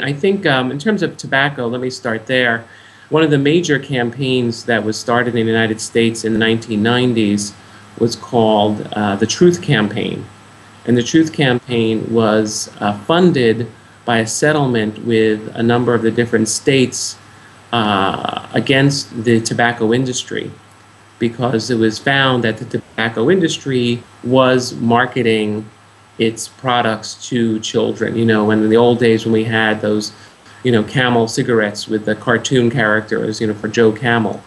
I think in terms of tobacco, let me start there. One of the major campaigns that was started in the United States in the 1990s was called the Truth Campaign. And the Truth Campaign was funded by a settlement with a number of the different states against the tobacco industry, because it was found that the tobacco industry was marketing its products to children. You know, when in the old days when we had those, you know, Camel cigarettes with the cartoon characters, you know, for Joe Camel,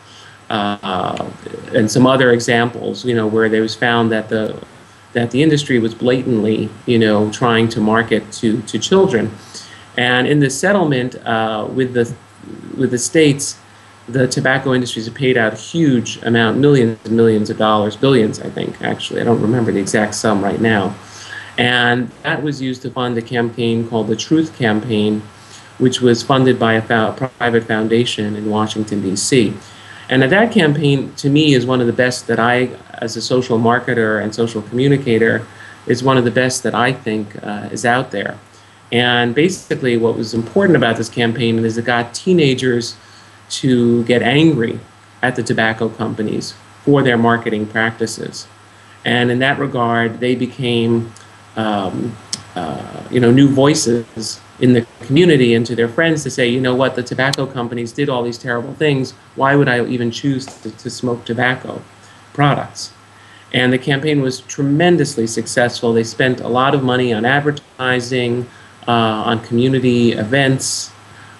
and some other examples, you know, where there was found that the industry was blatantly, you know, trying to market to children. And in the settlement with the states, the tobacco industries have paid out a huge amount, millions and millions of dollars, billions, I think, actually. I don't remember the exact sum right now. And that was used to fund a campaign called the Truth Campaign, which was funded by a private foundation in Washington, D.C. And that campaign, to me, is one of the best that I, as a social marketer and social communicator, is one of the best that I think is out there. And basically what was important about this campaign is it got teenagers to get angry at the tobacco companies for their marketing practices. And in that regard, they became you know, new voices in the community and to their friends to say, you know what, the tobacco companies did all these terrible things. Why would I even choose to smoke tobacco products? And the campaign was tremendously successful. They spent a lot of money on advertising, on community events,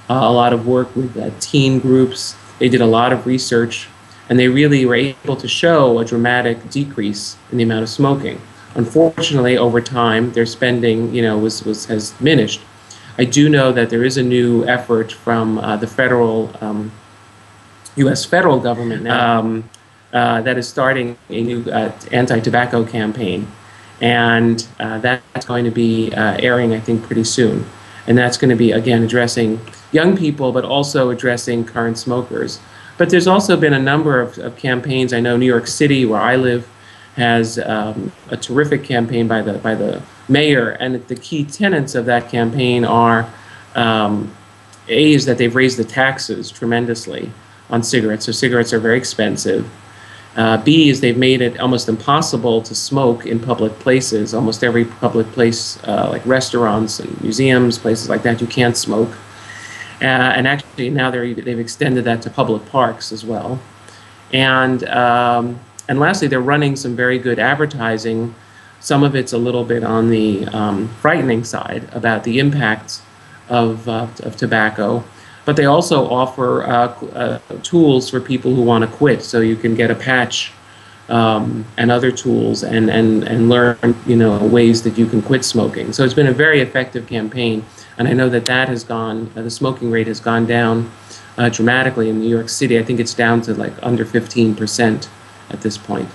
a lot of work with teen groups. They did a lot of research, and they really were able to show a dramatic decrease in the amount of smoking. Unfortunately, over time, their spending, you know, has diminished. I do know that there is a new effort from the federal, U.S. federal government now that is starting a new anti-tobacco campaign, and that's going to be airing, I think, pretty soon. And that's going to be, again, addressing young people, but also addressing current smokers. But there's also been a number of campaigns. I know New York City, where I live, has a terrific campaign by the mayor, and the key tenets of that campaign are A, is that they've raised the taxes tremendously on cigarettes, so cigarettes are very expensive. B is they've made it almost impossible to smoke in public places. Almost every public place, like restaurants and museums, places like that, you can't smoke. And actually now they've extended that to public parks as well. And lastly, they're running some very good advertising. Some of it's a little bit on the frightening side about the impacts of tobacco. But they also offer tools for people who want to quit. So you can get a patch and other tools and learn, you know, ways that you can quit smoking. So it's been a very effective campaign. And I know that has gone, the smoking rate has gone down dramatically in New York City. I think it's down to like under 15% at this point.